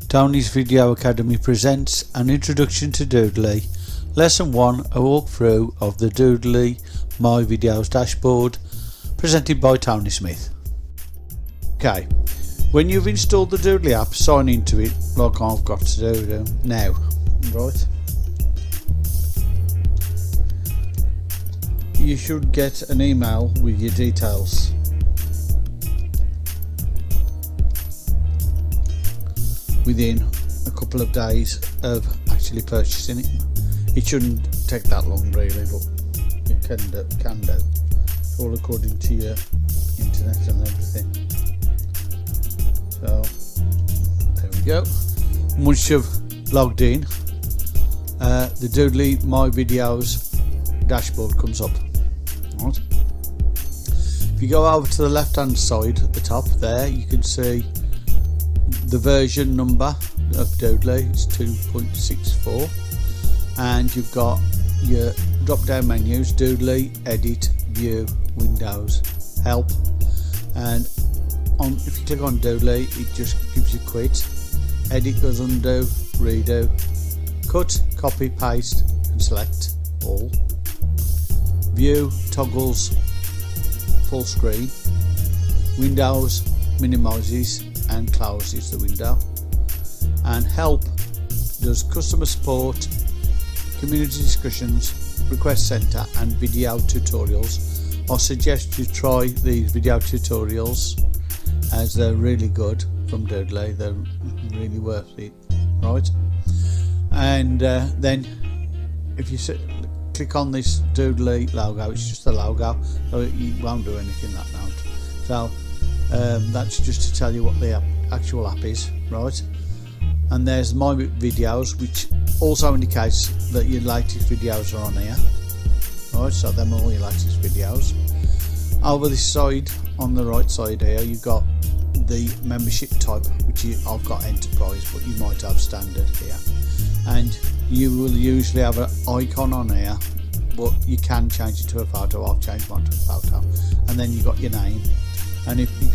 Tony's Video Academy presents an introduction to Doodly, Lesson 1, a walkthrough of the Doodly My Videos dashboard, presented by Tony Smith. Okay, when you've installed the Doodly app, sign into it like I've got to do now, right? You should get an email with your details. Within a couple of days of actually purchasing it. It shouldn't take that long really, but it can do. All according to your internet and everything. So there we go. Once you've logged in, the Doodly My Videos dashboard comes up. Right. If you go over to the left hand side at the top there, you can see the version number of Doodly is 2.64, and you've got your drop down menus: Doodly, Edit, View, Windows, Help, and if you click on Doodly it just gives you quit, Edit goes undo, redo, cut, copy, paste and select all, View toggles full screen, Windows minimises and closes the window, and Help does customer support, community discussions, request center and video tutorials. I suggest you try these video tutorials as they're really good from Doodly. They're really worth it, right? And then if you click on this Doodly logo, it's just a logo, so you won't do anything that night. So that's just to tell you what the actual app is, right? And there's My Videos, which also indicates that your latest videos are on here, right? So them are all your latest videos. Over this side, on the right side here, you've got the membership type, which I've got enterprise, but you might have standard here. And you will usually have an icon on here, but you can change it to a photo. I've changed mine to a photo. And then you've got your name. And if you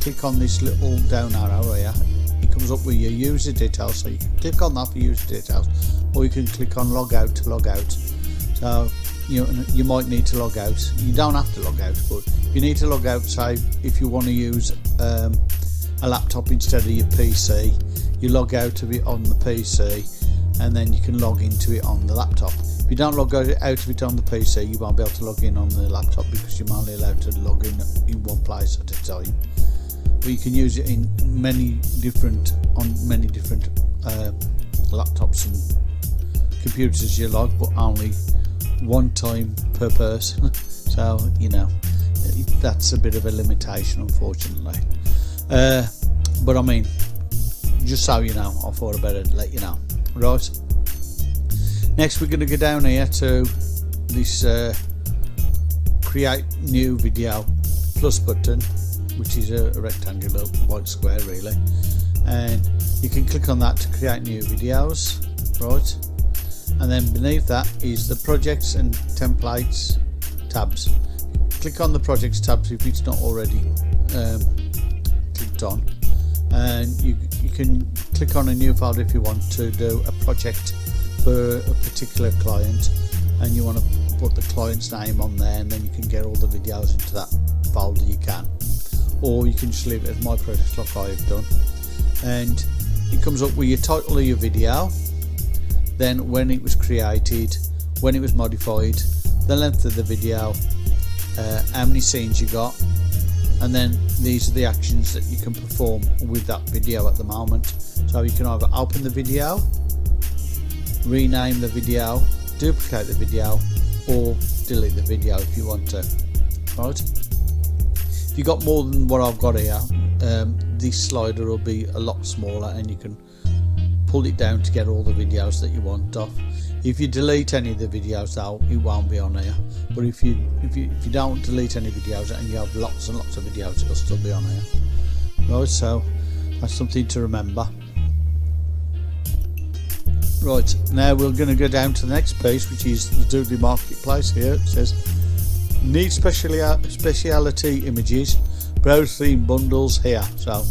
click on this little down arrow here, it comes up with your user details, so you can click on that for user details, or you can click on log out to log out. So you might need to log out. You don't have to log out, but if you need to log out, say if you want to use a laptop instead of your PC, you log out of it on the PC and then you can log into it on the laptop. If you don't log out of it on the PC, you won't be able to log in on the laptop because you're only allowed to log in one place at a time. But you can use it in many different laptops and computers you like, but only one time per person. So that's a bit of a limitation, unfortunately. But I mean, just so you know, I thought I'd better let you know. Right. Next we're going to go down here to this create new video plus button, which is a rectangular white square really, and you can click on that to create new videos, right? And then beneath that is the projects and templates tabs. Click on the projects tabs if it's not already clicked on, and you can click on a new folder if you want to do a project for a particular client, and you want to put the client's name on there, and then you can get all the videos into that folder. You can, or you can just leave it as my project like I've done, and it comes up with your title of your video, then when it was created, when it was modified, the length of the video, how many scenes you got, and then these are the actions that you can perform with that video at the moment. So you can either open the video, rename the video, duplicate the video, or delete the video if you want to, right? If you got more than what I've got here, this slider will be a lot smaller and you can pull it down to get all the videos that you want off. If you delete any of the videos though, it won't be on here, but if you don't delete any videos and you have lots and lots of videos, it'll still be on here, right? So that's something to remember. Right, now we're going to go down to the next page, which is the Doodly Marketplace. Here it says need speciality images, browse theme bundles here. So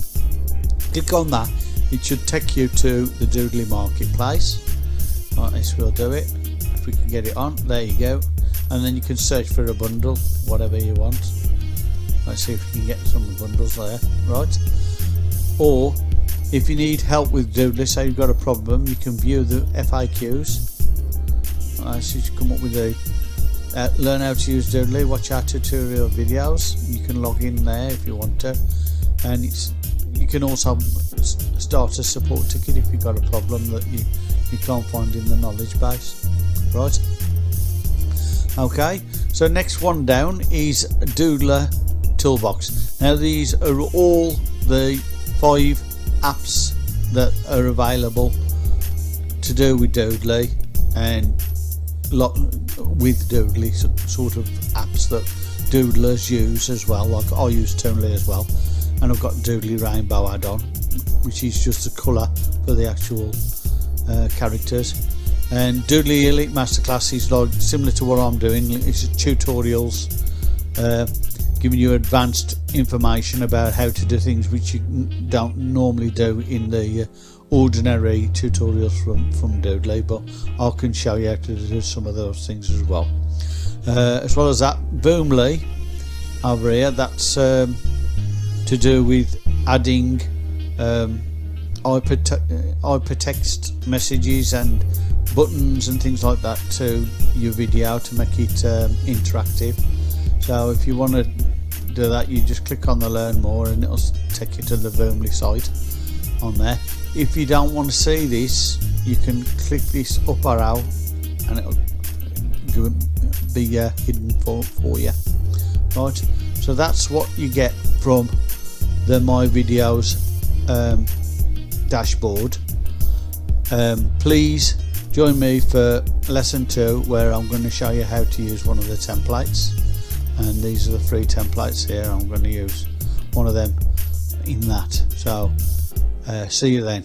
click on that it should take you to the Doodly marketplace. Right, this will do it. If we can get it on, there you go. And then you can search for a bundle, whatever you want. Let's see if we can get some bundles there, right? Or if you need help with Doodly, say you've got a problem, you can view the FAQs. So you come up with the learn how to use Doodly, watch our tutorial videos. You can log in there if you want to, and you can also start a support ticket if you've got a problem that you can't find in the knowledge base, right? Okay, so next one down is Doodler Toolbox. Now these are all the 5 apps that are available to do with Doodly, and with Doodly sort of apps that doodlers use as well. Like I use Toonly as well, and I've got Doodly Rainbow add-on, which is just a colour for the actual characters. And Doodly Elite Masterclass is like similar to what I'm doing. It's tutorials giving you advanced information about how to do things which you don't normally do in the ordinary tutorials from Doodly, but I can show you how to do some of those things as well. As well as that, Boomly over here, that's to do with adding hypertext messages and buttons and things like that to your video to make it interactive. So if you want to do that, you just click on the learn more and it'll take you to the Boomly site on there. If you don't want to see this, you can click this up arrow and it'll be hidden for you, right? So that's what you get from the My Videos dashboard. Please join me for lesson 2, where I'm going to show you how to use one of the templates, and these are the free templates here. I'm going to use one of them in that. So see you then.